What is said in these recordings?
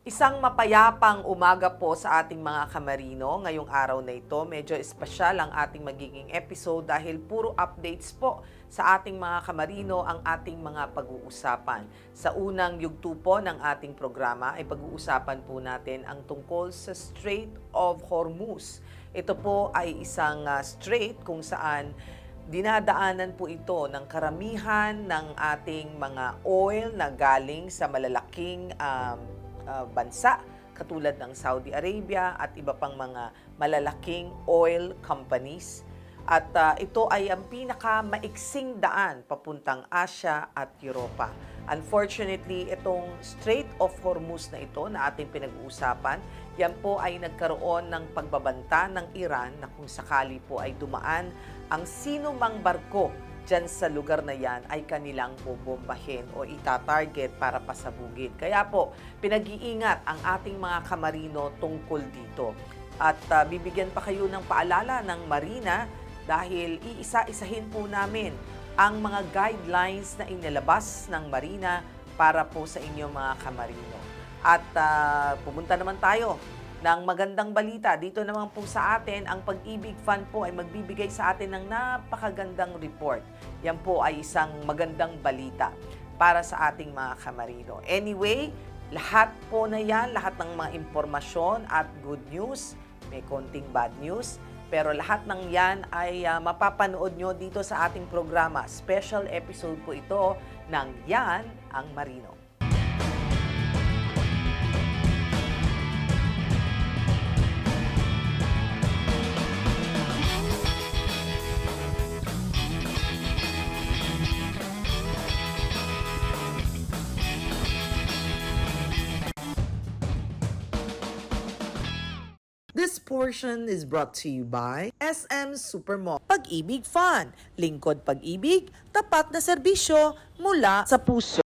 Isang mapayapang umaga po sa ating mga kamarino. Ngayong araw na ito, medyo espesyal ang ating magiging episode dahil puro updates po sa ating mga kamarino ang ating mga pag-uusapan. Sa unang yugto po ng ating programa ay pag-uusapan po natin ang tungkol sa Strait of Hormuz. Ito po ay isang strait kung saan dinadaanan po ito ng karamihan ng ating mga oil na galing sa malalaking bansa katulad ng Saudi Arabia at iba pang mga malalaking oil companies. At ito ay ang pinakamaiksing daan papuntang Asia at Europa. Unfortunately, itong Strait of Hormuz na ito na ating pinag-uusapan, yan po ay nagkaroon ng pagbabanta ng Iran na kung sakali po ay dumaan ang sino mang barko dyan sa lugar na yan ay kanilang bobombahin o itatarget para pasabugin. Kaya po, pinag-iingat ang ating mga kamarino tungkol dito. At bibigyan pa kayo ng paalala ng Marina dahil iisa-isahin po namin ang mga guidelines na inilabas ng Marina para po sa inyong mga kamarino. At pumunta naman tayo ng magandang balita. Dito naman po sa atin, ang Pag-ibig Fund po ay magbibigay sa atin ng napakagandang report. Yan po ay isang magandang balita para sa ating mga kamarino. Anyway, lahat po na yan, lahat ng mga impormasyon at good news, may konting bad news, pero lahat ng yan ay mapapanood nyo dito sa ating programa. Special episode po ito ng Yan ang Marino. This portion is brought to you by SM Supermall. Pag-ibig Fund, lingkod pag-ibig, tapat na serbisyo mula sa puso.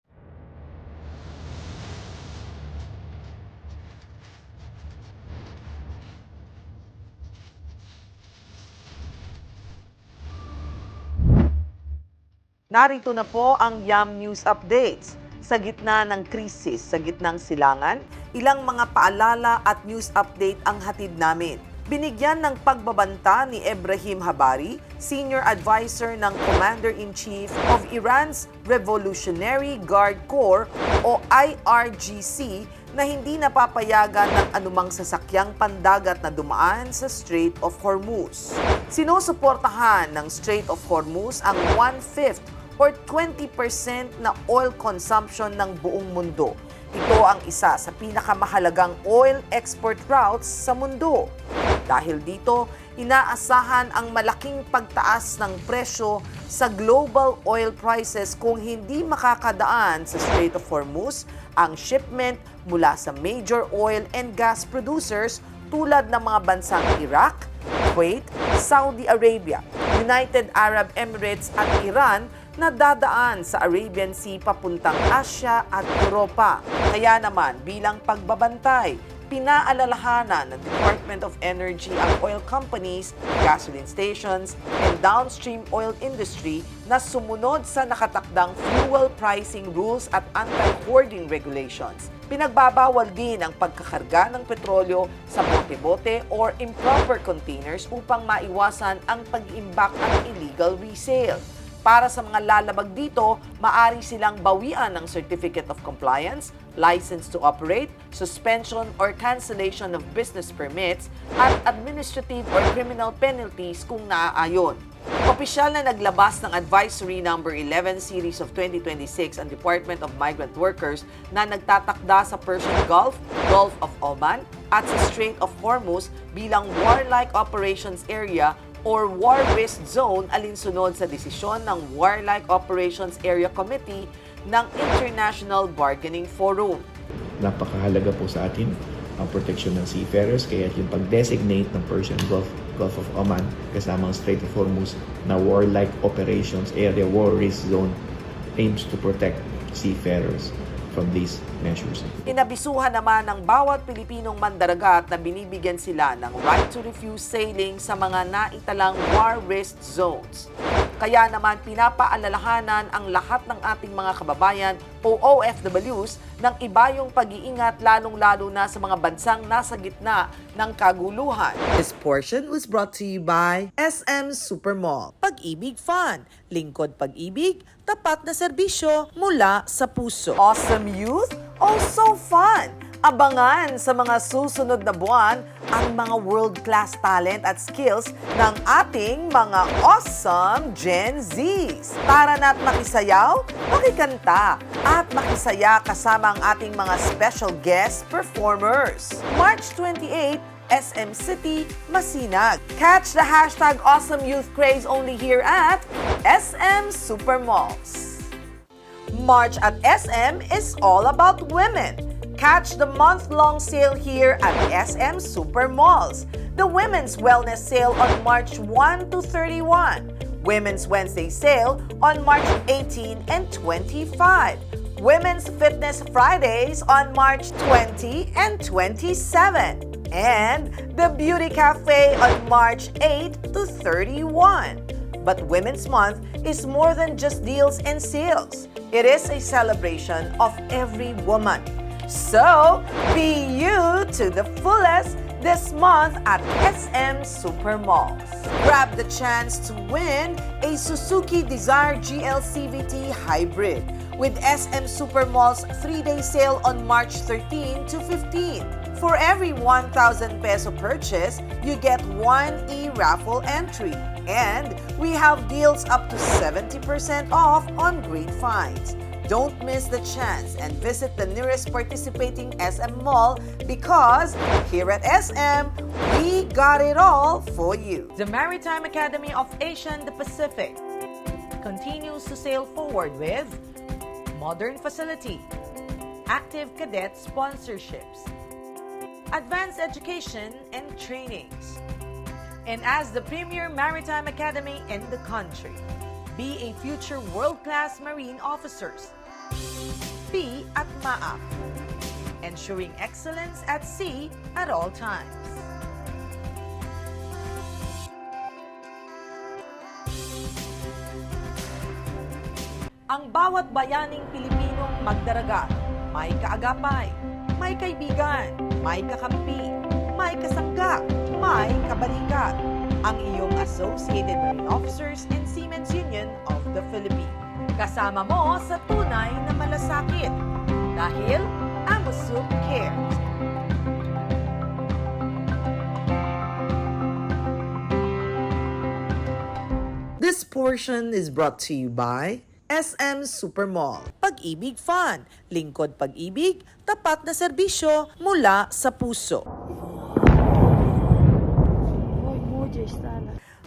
Narito na po ang YAM News Updates. Sa gitna ng krisis, sa gitnang silangan, ilang mga paalala at news update ang hatid namin. Binigyan ng pagbabanta ni Ebrahim Habari, Senior Advisor ng Commander-in-Chief of Iran's Revolutionary Guard Corps o IRGC na hindi napapayagan ng anumang sasakyang pandagat na dumaan sa Strait of Hormuz. Sinusuportahan ng Strait of Hormuz ang 1/5 or 20% na oil consumption ng buong mundo. Ito ang isa sa pinakamahalagang oil export routes sa mundo. Dahil dito, inaasahan ang malaking pagtaas ng presyo sa global oil prices kung hindi makakadaan sa Strait of Hormuz ang shipment mula sa major oil and gas producers tulad ng mga bansang Iraq, Kuwait, Saudi Arabia, United Arab Emirates at Iran na dadaan sa Arabian Sea papuntang Asia at Europa. Kaya naman, bilang pagbabantay, pinaalalahanan ng Department of Energy ang oil companies, gasoline stations, and downstream oil industry na sumunod sa nakatakdang fuel pricing rules at anti-hoarding regulations. Pinagbabawal din ang pagkakarga ng petrolyo sa bote-bote or improper containers upang maiwasan ang pag-imbak at illegal resale. Para sa mga lalabag dito, maari silang bawian ng Certificate of Compliance, License to Operate, Suspension or Cancellation of Business Permits, at administrative or criminal penalties kung naaayon. Opisyal na naglabas ng Advisory No. 11 Series of 2026 ang Department of Migrant Workers na nagtatakda sa Persian Gulf, Gulf of Oman, at sa Strait of Hormuz bilang warlike operations area or War Risk Zone alinsunod sa desisyon ng Warlike Operations Area Committee ng International Bargaining Forum. Napakahalaga po sa atin ang protection ng seafarers, kaya yung pag-designate ng Persian Gulf, Gulf of Oman kasama ang Strait of Hormuz na Warlike Operations Area War Risk Zone aims to protect seafarers from these measures. Inabisuhan naman ng bawat Pilipinong mandaragat na binibigyan sila ng right to refuse sailing sa mga naitalang war risk zones. Kaya naman pinapaalalahanan ang lahat ng ating mga kababayan o OFWs ng iba yung pag-iingat lalong-lalo na sa mga bansang nasa gitna ng kaguluhan. This portion was brought to you by SM Supermall. Pag-ibig Fun, lingkod pag-ibig, tapat na serbisyo mula sa puso. Awesome youth, also fun! Abangan sa mga susunod na buwan ang mga world-class talent at skills ng ating mga awesome Gen Zs. Tara na't makisayaw, makikanta, at makisaya kasama ang ating mga special guest performers. March 28, SM City, Masinag. Catch the hashtag Awesome Youth Craze only here at SM Supermalls. March at SM is all about women. Catch the month-long sale here at SM Supermalls. The Women's Wellness Sale on March 1 to 31. Women's Wednesday Sale on March 18 and 25. Women's Fitness Fridays on March 20 and 27. And the Beauty Cafe on March 8 to 31. But Women's Month is more than just deals and sales. It is a celebration of every woman. So, be you to the fullest this month at SM Supermalls. Grab the chance to win a Suzuki Dzire GL CVT Hybrid with SM Supermalls 3-day sale on March 13 to 15. For every 1,000 peso purchase, you get 1 e-raffle entry. And we have deals up to 70% off on great finds. Don't miss the chance and visit the nearest participating SM mall because here at SM, we got it all for you. The Maritime Academy of Asia and the Pacific continues to sail forward with modern facility, active cadet sponsorships, advanced education and trainings. And as the premier maritime academy in the country, be a future world-class marine officers. Be at MAAP, ensuring excellence at sea at all times. Ang bawat bayaning Pilipinong magdaragat, may kaagapay, may kaibigan, may kakampi, may kasangga, may kabalikat. Ang iyong Associated Marine Officers and Seamen's Union of the Philippines. Kasama mo sa tunay na malasakit dahil AMUSUP cares. This portion is brought to you by SM Supermall. Pag-ibig Fun, lingkod pag-ibig, tapat na serbisyo mula sa puso.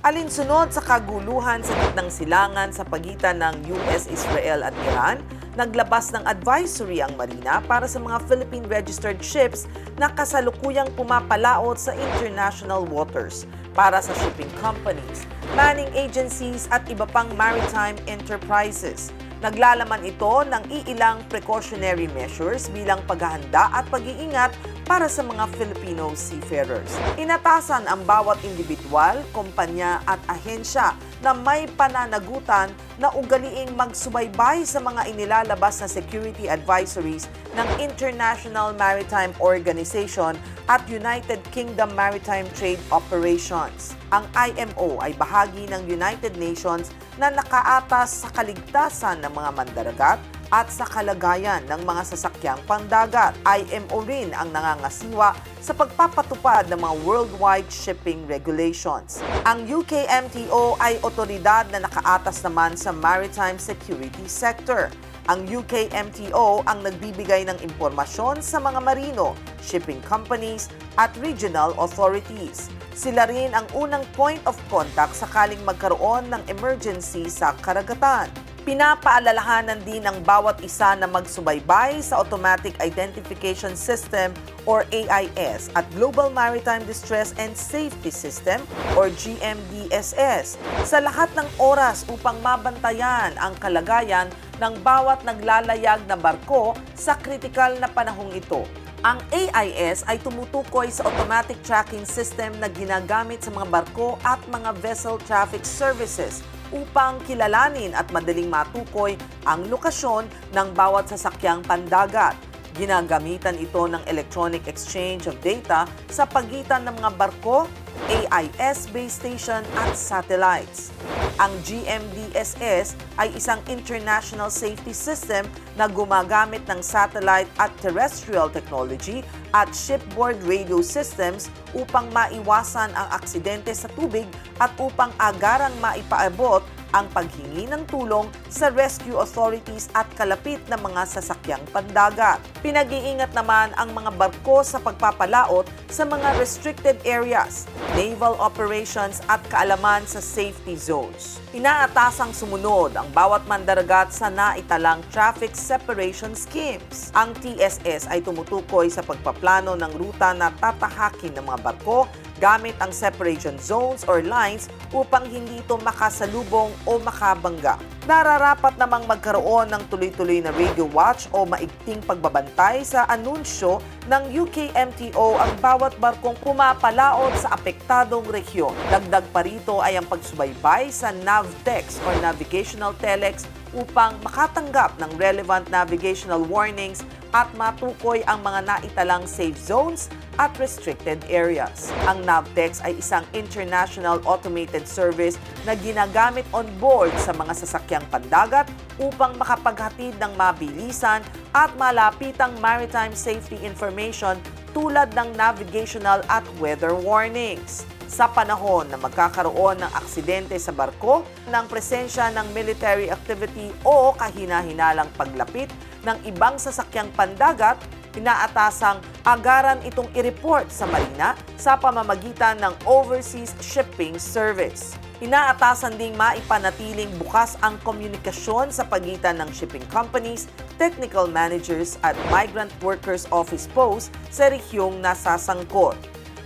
Alinsunod sa kaguluhan sa gitnang silangan sa pagitan ng US, Israel at Iran, naglabas ng advisory ang Marina para sa mga Philippine-registered ships na kasalukuyang pumapalaot sa international waters para sa shipping companies, manning agencies at iba pang maritime enterprises. Naglalaman ito ng iilang precautionary measures bilang paghahanda at pag-iingat para sa mga Filipino seafarers. Inatasan ang bawat individual, kumpanya at ahensya na may pananagutan na ugaliing magsubaybay sa mga inilalabas na security advisories ng International Maritime Organization at United Kingdom Maritime Trade Operations. Ang IMO ay bahagi ng United Nations na nakaatas sa kaligtasan ng mga mandaragat at sa kalagayan ng mga sasakyang pandagat. IMO rin ang nangangasiwa sa pagpapatupad ng mga worldwide shipping regulations. Ang UKMTO ay otoridad na nakaatas naman sa maritime security sector. Ang UKMTO ang nagbibigay ng impormasyon sa mga marino, shipping companies at regional authorities. Sila rin ang unang point of contact sakaling magkaroon ng emergency sa karagatan. Pinapaalalahanan din ng bawat isa na magsubaybay sa Automatic Identification System or AIS at Global Maritime Distress and Safety System or GMDSS sa lahat ng oras upang mabantayan ang kalagayan ng bawat naglalayag na barko sa kritikal na panahong ito. Ang AIS ay tumutukoy sa automatic tracking system na ginagamit sa mga barko at mga vessel traffic services upang kilalanin at madaling matukoy ang lokasyon ng bawat sasakyang pandagat. Ginagamitan ito ng electronic exchange of data sa pagitan ng mga barko, AIS base station at satellites. Ang GMDSS ay isang international safety system na gumagamit ng satellite at terrestrial technology at shipboard radio systems upang maiwasan ang aksidente sa tubig at upang agarang maipaabot ang paghingi ng tulong sa rescue authorities at kalapit na mga sasakyang pandagat. Pinag-iingat naman ang mga barko sa pagpapalaot sa mga restricted areas, naval operations at kaalaman sa safety zones. Inaatasang sumunod ang bawat mandaragat sa naitalang traffic separation schemes. Ang TSS ay tumutukoy sa pagpaplano ng ruta na tatahakin ng mga barko gamit ang separation zones or lines upang hindi ito makasalubong o makabangga. Nararapat namang magkaroon ng tuloy-tuloy na radio watch o maigting pagbabantay sa anunsyo ng UKMTO ang bawat barkong pumapalaot sa apektadong rehiyon. Dagdag pa rito ay ang pagsubaybay sa NAVTEX or Navigational Telex upang makatanggap ng relevant navigational warnings at matukoy ang mga naitalang safe zones at restricted areas. Ang NAVTEX ay isang international automated service na ginagamit on board sa mga sasakyang pandagat upang makapaghatid ng mabilisan at malapitang maritime safety information tulad ng navigational at weather warnings. Sa panahon na magkakaroon ng aksidente sa barko, ng presensya ng military activity o kahina-hinalang paglapit ng ibang sasakyang pandagat, inaatasang agaran itong i-report sa Marina sa pamamagitan ng Overseas Shipping Service. Inaatasan ding maipanatiling bukas ang komunikasyon sa pagitan ng shipping companies, technical managers at migrant workers office posts sa rehiyong nasasangkot.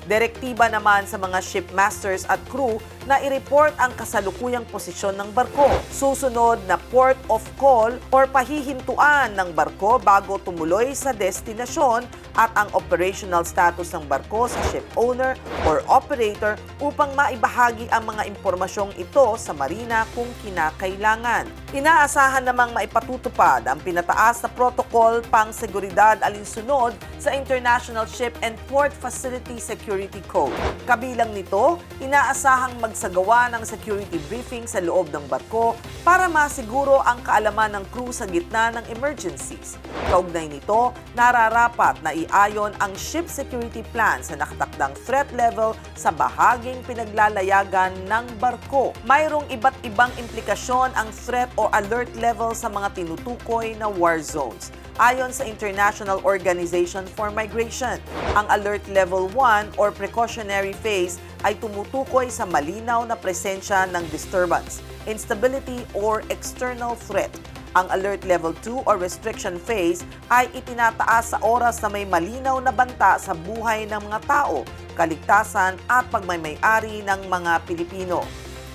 Direktiba naman sa mga shipmasters at crew na i-report ang kasalukuyang posisyon ng barko. Susunod na port of call or pahihintuan ng barko bago tumuloy sa destinasyon at ang operational status ng barko sa ship owner or operator upang maibahagi ang mga impormasyong ito sa marina kung kinakailangan. Inaasahan namang maipatutupad ang pinataas na protocol pang seguridad alinsunod sa International Ship and Port Facility Security Code. Kabilang nito, inaasahang magsagawa ng security briefing sa loob ng barko para masiguro ang kaalaman ng crew sa gitna ng emergencies. Kaugnay nito, nararapat na iayon ang ship security plan sa nakatakdang threat level sa bahaging pinaglalayagan ng barko. Mayroong iba't ibang implikasyon ang threat o alert level sa mga tinutukoy na war zones. Ayon sa International Organization for Migration, ang Alert Level 1 or precautionary phase ay tumutukoy sa malinaw na presensya ng disturbance, instability or external threat. Ang Alert Level 2 or restriction phase ay itinataas sa oras na may malinaw na banta sa buhay ng mga tao, kaligtasan at pagmamay-ari ng mga Pilipino.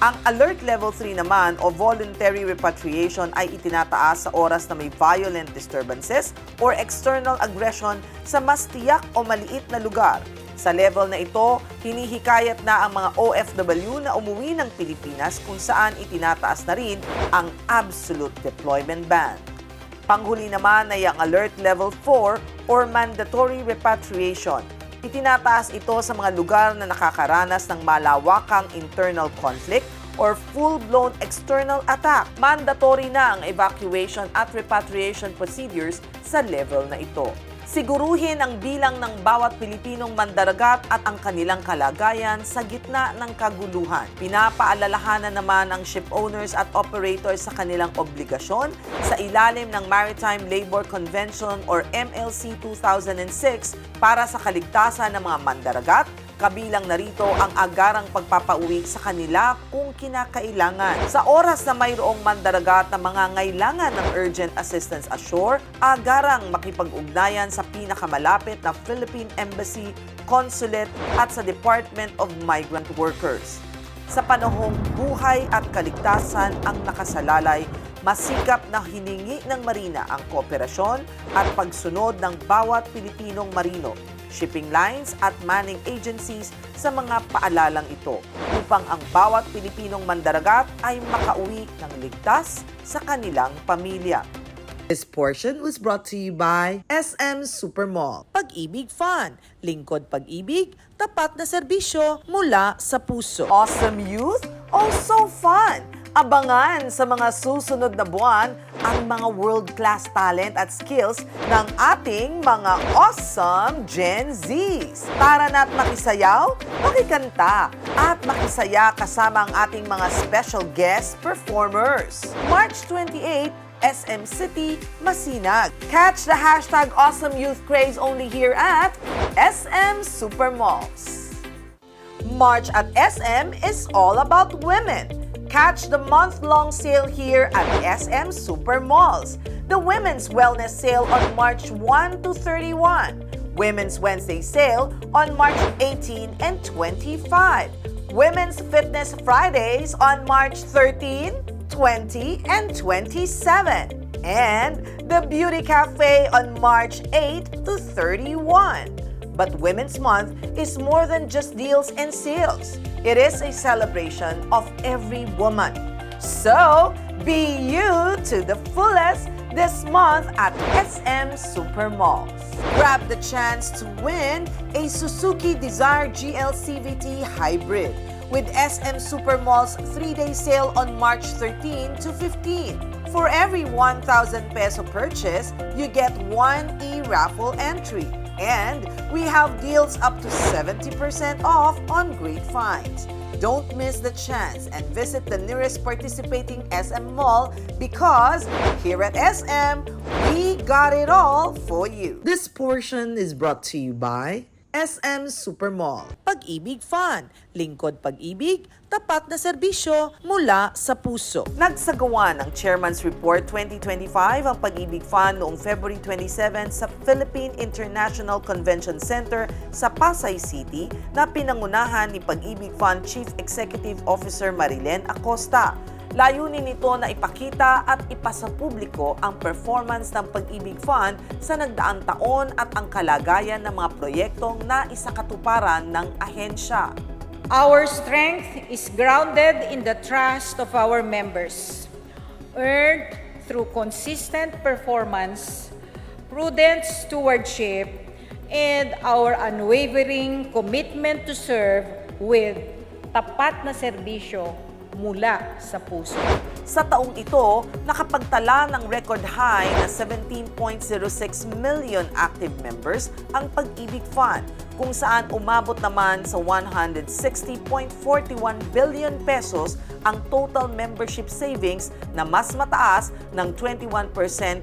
Ang Alert Level 3 naman o voluntary repatriation ay itinataas sa oras na may violent disturbances or external aggression sa mas tiyak o maliit na lugar. Sa level na ito, hinihikayat na ang mga OFW na umuwi ng Pilipinas kung saan itinataas na rin ang absolute deployment ban. Panghuli naman ay ang Alert Level 4 or mandatory repatriation. Itinataas ito sa mga lugar na nakakaranas ng malawakang internal conflict or full-blown external attack. Mandatory na ang evacuation at repatriation procedures sa level na ito. Siguruhin ang bilang ng bawat Pilipinong mandaragat at ang kanilang kalagayan sa gitna ng kaguluhan. Pinapaalalahanan naman ang ship owners at operators sa kanilang obligasyon sa ilalim ng Maritime Labor Convention or MLC 2006 para sa kaligtasan ng mga mandaragat, kabilang narito ang agarang pagpapauwi sa kanila kung kinakailangan. Sa oras na mayroong mandaragat na mga ngailangan ng urgent assistance ashore, agarang makipag-ugnayan sa pinakamalapit na Philippine Embassy, Consulate at sa Department of Migrant Workers. Sa panahong buhay at kaligtasan ang nakasalalay, masikap na hiningi ng Marina ang kooperasyon at pagsunod ng bawat Pilipinong marino, shipping lines at manning agencies sa mga paalalang ito upang ang bawat Pilipinong mandaragat ay makauwi ng ligtas sa kanilang pamilya. This portion was brought to you by SM Supermall. Pag-ibig Fun, lingkod pag-ibig, tapat na serbisyo mula sa puso. Awesome Youth, also fun! Abangan sa mga susunod na buwan ang mga world-class talent at skills ng ating mga awesome Gen Zs. Tara na't makisayaw, makikanta, at makisaya kasama ang ating mga special guest performers. March 28, SM City, Masinag. Catch the hashtag Awesome Youth Craze only here at SM Supermalls. March at SM is all about women. Catch the month-long sale here at SM Supermalls. The Women's Wellness Sale on March 1 to 31. Women's Wednesday Sale on March 18 and 25. Women's Fitness Fridays on March 13, 20, and 27. And the Beauty Cafe on March 8 to 31. But Women's Month is more than just deals and sales. It is a celebration of every woman. So, be you to the fullest this month at SM Supermalls. Grab the chance to win a Suzuki Dzire GL CVT Hybrid with SM Supermalls 3-day sale on March 13 to 15. For every 1,000 peso purchase, you get one e-raffle entry. And we have deals up to 70% off on great finds. Don't miss the chance and visit the nearest participating SM mall because here at SM, we got it all for you. This portion is brought to you by SM Supermall. Pag-ibig Fun, lingkod pag-ibig, tapat na serbisyo mula sa puso. Nagsagawa ng Chairman's Report 2025 ang Pag-ibig Fun noong February 27 sa Philippine International Convention Center sa Pasay City na pinangunahan ni Pag-ibig Fun Chief Executive Officer Marilen Acosta. Layunin nito na ipakita at ipasapubliko ang performance ng Pag-ibig Fund sa nagdaang taon at ang kalagayan ng mga proyektong naisakatuparan ng ahensya. Our strength is grounded in the trust of our members, earned through consistent performance, prudent stewardship, and our unwavering commitment to serve with tapat na serbisyo mula sa puso. Sa taong ito, nakapagtala ng record high na 17.06 million active members ang Pag-ibig Fund, kung saan umabot naman sa 160.41 billion pesos ang total membership savings na mas mataas ng 21%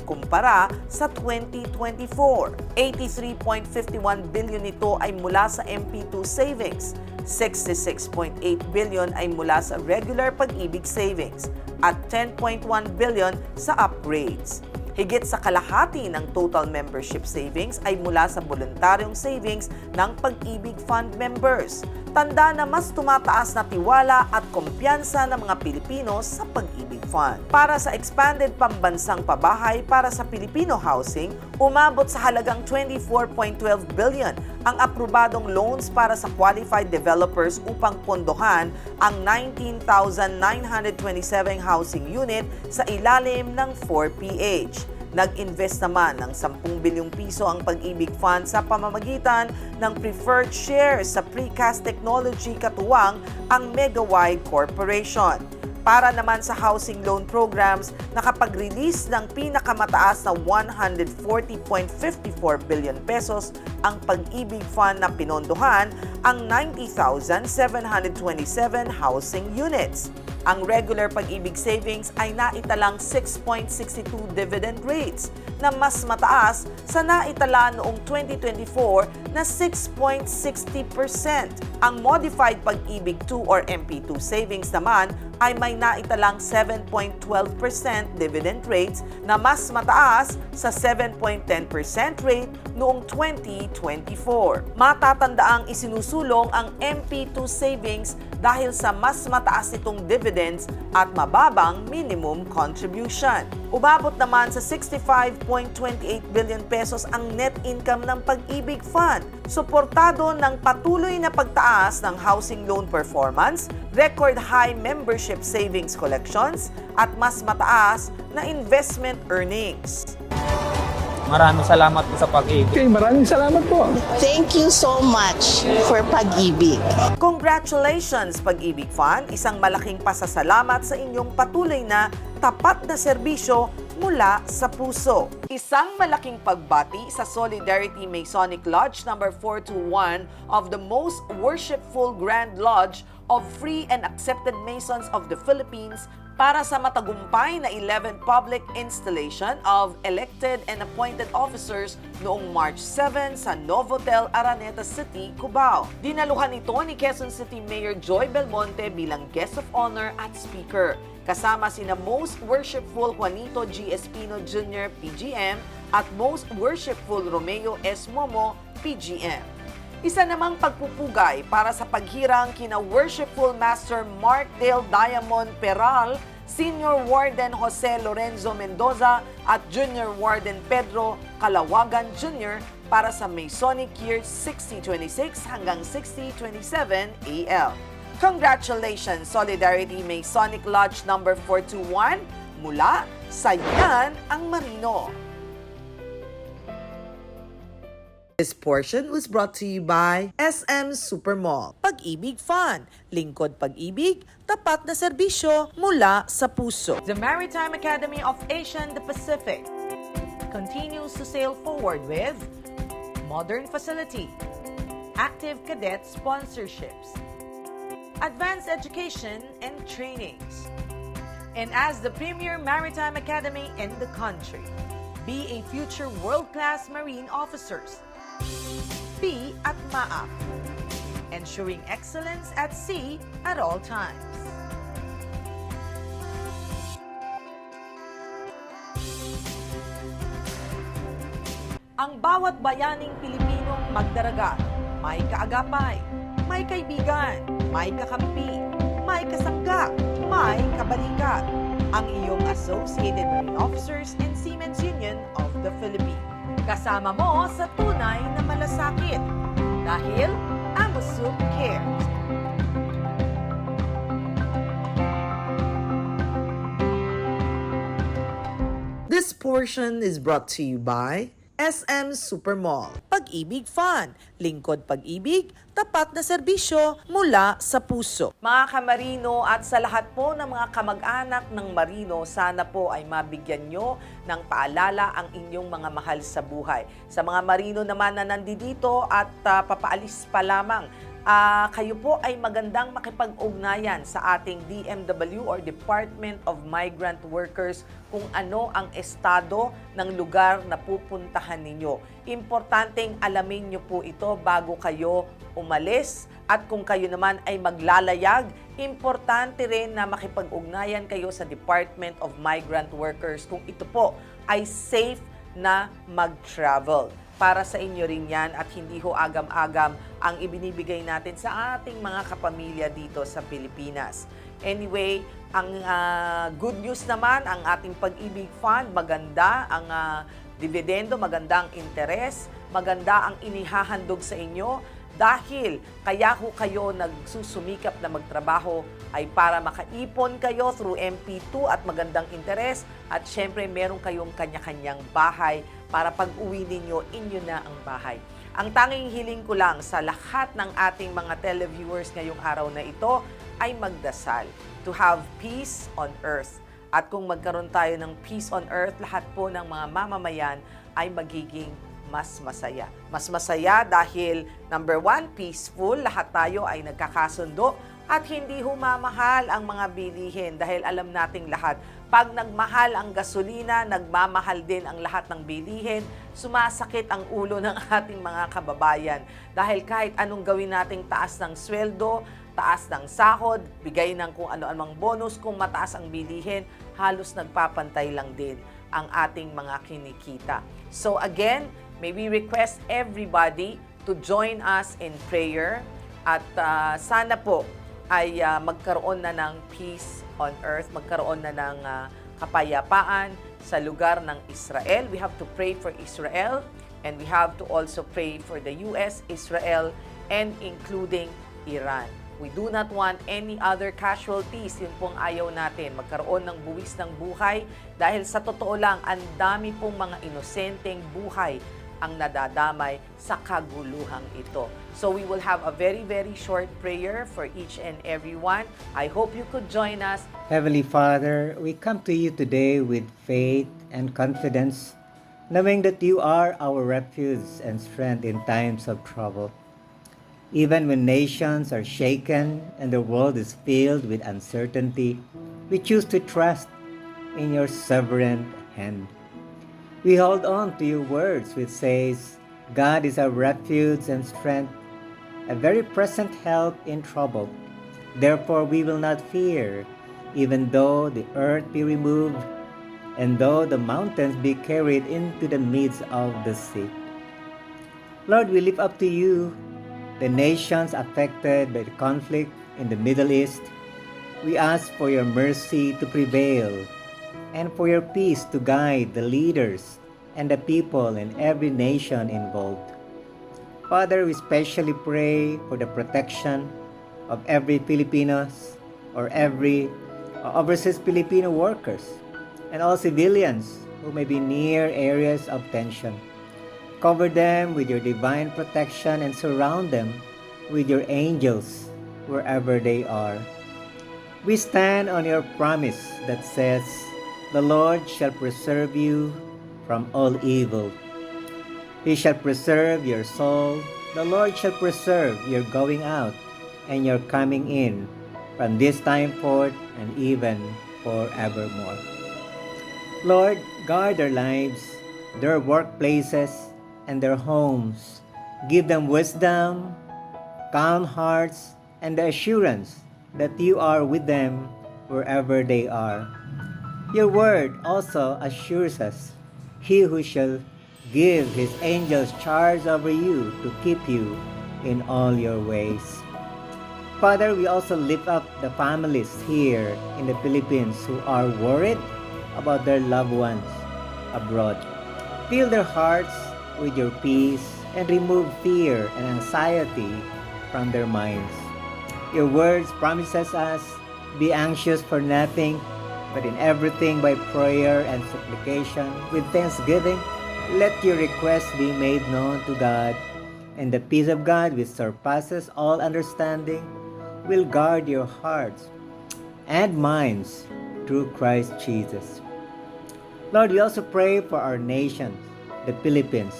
kumpara sa 2024. 83.51 billion nito ay mula sa MP2 savings, 66.8 billion ay mula sa regular Pag-ibig savings at 10.1 billion sa upgrades. Higit sa kalahati ng total membership savings ay mula sa voluntaryong savings ng Pag-ibig Fund members. Tanda na mas tumataas na tiwala at kumpiyansa ng mga Pilipino sa Pag-ibig Fund. Para sa expanded pambansang pabahay para sa Filipino housing, umabot sa halagang 24.12 billion ang aprobadong loans para sa qualified developers upang pondohan ang 19,927 housing unit sa ilalim ng 4PH. Nag-invest naman ng 10 bilyong piso ang Pag-ibig Fund sa pamamagitan ng preferred shares sa precast technology katuwang ang Megawide Corporation. Para naman sa housing loan programs, nakapag-release ng pinakamataas na 140.54 billion pesos ang Pag-ibig Fund na pinondohan ang 90,727 housing units. Ang regular Pag-ibig savings ay naitalang 6.62 dividend rates na mas mataas sa naitala noong 2024 na 6.60%. Ang modified Pag-ibig 2 or MP2 savings naman ay may naitalang 7.12% dividend rates na mas mataas sa 7.10% rate noong 2024. Matatandaang isinusulong ang MP2 savings dahil sa mas mataas itong dividends at mababang minimum contribution. Umabot naman sa 65.09 1.28 billion pesos ang net income ng Pag-ibig Fund. Suportado ng patuloy na pagtaas ng housing loan performance, record high membership savings collections, at mas mataas na investment earnings. Maraming salamat po sa Pag-ibig. Okay, maraming salamat po. Thank you so much for Pag-ibig. Congratulations, Pag-ibig Fund! Isang malaking pasasalamat sa inyong patuloy na tapat na serbisyo mula sa puso. Isang malaking pagbati sa Solidarity Masonic Lodge number 421 of the most worshipful Grand Lodge of Free and Accepted Masons of the Philippines para sa matagumpay na 11th public installation of elected and appointed officers noong March 7 sa Novotel, Araneta City, Cubao. Dinaluhan ito ni Quezon City Mayor Joy Belmonte bilang guest of honor at speaker, kasama sina Most Worshipful Juanito G. Espino Jr., PGM, at Most Worshipful Romeo S. Momo, PGM. Isa namang pagpupugay para sa paghirang kina Worshipful Master Mark Dale Diamond Peral, Senior Warden Jose Lorenzo Mendoza at Junior Warden Pedro Calawagan Jr. para sa Masonic Year 6026 hanggang 6027 AL. Congratulations, Solidarity Masonic Lodge number 421 mula sa Yan ang Marino. This portion was brought to you by SM Supermall. Pag-ibig Fund. Lingkod pag-ibig, tapat na serbisyo mula sa puso. The Maritime Academy of Asia and the Pacific continues to sail forward with modern facility, active cadet sponsorships, advanced education and trainings. And as the premier maritime academy in the country, be a future world-class marine officers. Be at MAAP, ensuring excellence at sea at all times. Ang bawat bayaning Pilipinong magdaragat, may kaagapay, may kaibigan, may kakampi, may kasangga, may kabalikat. Ang iyong Associated Marine Officers and Seamen's Union of the Philippines. Kasama mo sa tunay na malasakit dahil AMUSUP cares. This portion is brought to you by SM Supermall. Pag-ibig Fund. Lingkod pag-ibig, tapat na serbisyo mula sa puso. Mga kamarino at sa lahat po ng mga kamag-anak ng marino, sana po ay mabigyan nyo ng paalala ang inyong mga mahal sa buhay. Sa mga marino naman na nandito at papaalis pa lamang, kayo po ay magandang makipag-ugnayan sa ating DMW or Department of Migrant Workers kung ano ang estado ng lugar na pupuntahan ninyo. Importanteng alamin nyo po ito bago kayo umalis, at kung kayo naman ay maglalayag, importante rin na makipag-ugnayan kayo sa Department of Migrant Workers kung ito po ay safe na mag-travel. Para sa inyo rin yan at hindi ho agam-agam ang ibinibigay natin sa ating mga kapamilya dito sa Pilipinas. Anyway, ang good news naman, ang ating Pag-ibig Fund, maganda ang dividendo, maganda ang interes, maganda ang inihahandog sa inyo dahil kaya ho kayo nagsusumikap na magtrabaho ay para makaipon kayo through MP2 at magandang interes, at syempre meron kayong kanya-kanyang bahay para pag-uwi ninyo, inyo na ang bahay. Ang tanging hiling ko lang sa lahat ng ating mga televiewers ngayong araw na ito ay magdasal to have peace on earth. At kung magkaroon tayo ng peace on earth, lahat po ng mga mamamayan ay magiging mas masaya. Mas masaya dahil number one, peaceful, lahat tayo ay nagkakasundo at hindi humamahal ang mga bilihin dahil alam nating lahat, pag nagmahal ang gasolina, nagmamahal din ang lahat ng bilihin, sumasakit ang ulo ng ating mga kababayan. Dahil kahit anong gawin nating taas ng sweldo, taas ng sahod, bigay ng kung ano-anong bonus, kung mataas ang bilihin, halos nagpapantay lang din ang ating mga kinikita. So again, may we request everybody to join us in prayer at sana po ay magkaroon na ng peace on earth, magkaroon na ng kapayapaan sa lugar ng Israel. We have to pray for Israel, and we have to also pray for the US, Israel, and including Iran. We do not want any other casualties. Yun pong ayaw natin. Magkaroon ng buwis ng buhay dahil sa totoo lang, ang dami pong mga inosenteng buhay ang nadadamay sa kaguluhang ito. So we will have a very, very short prayer for each and every one. I hope you could join us. Heavenly Father, we come to you today with faith and confidence, knowing that you are our refuge and strength in times of trouble. Even when nations are shaken and the world is filled with uncertainty, we choose to trust in your sovereign hand. We hold on to your words which says, God is our refuge and strength, a very present help in trouble. Therefore we will not fear, even though the earth be removed, and though the mountains be carried into the midst of the sea. Lord, we lift up to you the nations affected by the conflict in the Middle East. We ask for your mercy to prevail and for your peace to guide the leaders and the people in every nation involved. Father, we especially pray for the protection of every Filipinos or every overseas Filipino workers and all civilians who may be near areas of tension. Cover them with your divine protection and surround them with your angels wherever they are. We stand on your promise that says, the Lord shall preserve you from all evil. He shall preserve your soul. The Lord shall preserve your going out and your coming in from this time forth and even forevermore. Lord, guard their lives, their workplaces, and their homes. Give them wisdom, calm hearts, and the assurance that you are with them wherever they are. Your word also assures us, he who shall give his angels charge over you to keep you in all your ways. Father, we also lift up the families here in the Philippines who are worried about their loved ones abroad. Fill their hearts with your peace and remove fear and anxiety from their minds. Your words promises us, be anxious for nothing, but in everything by prayer and supplication with thanksgiving, let your requests be made known to God, and the peace of God which surpasses all understanding will guard your hearts and minds through Christ Jesus. Lord, we also pray for our nation, the Philippines.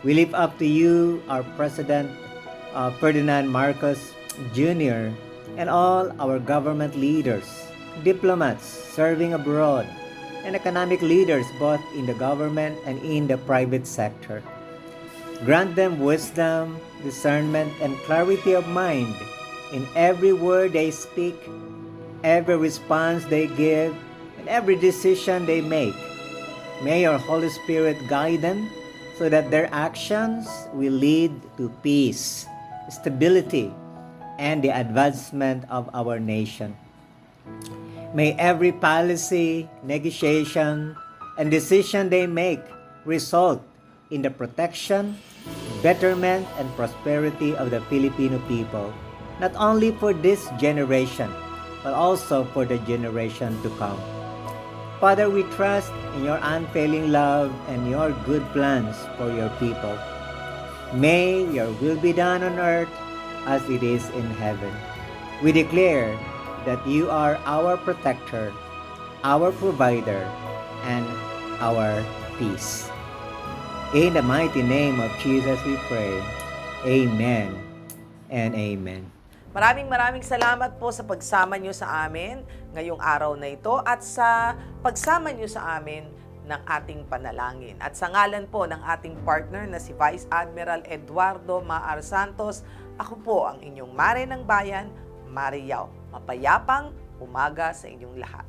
We lift up to you our President Ferdinand Marcos Jr. and all our government leaders, diplomats serving abroad, and economic leaders both in the government and in the private sector. Grant them wisdom, discernment, and clarity of mind in every word they speak, every response they give, and every decision they make. May your Holy Spirit guide them so that their actions will lead to peace, stability, and the advancement of our nation. May every policy, negotiation, and decision they make result in the protection, betterment, and prosperity of the Filipino people, not only for this generation, but also for the generation to come. Father, we trust in your unfailing love and your good plans for your people. May your will be done on earth as it is in heaven. We declare that you are our protector, our provider, and our peace. In the mighty name of Jesus we pray. Amen and amen. Maraming salamat po sa pagsama nyo sa amin ngayong araw na ito at sa pagsama nyo sa amin ng ating panalangin. At sa ngalan po ng ating partner na si Vice Admiral Eduardo Maar Santos, ako po ang inyong Mare ng Bayan, Mare Yao. Mapayapang umaga sa inyong lahat.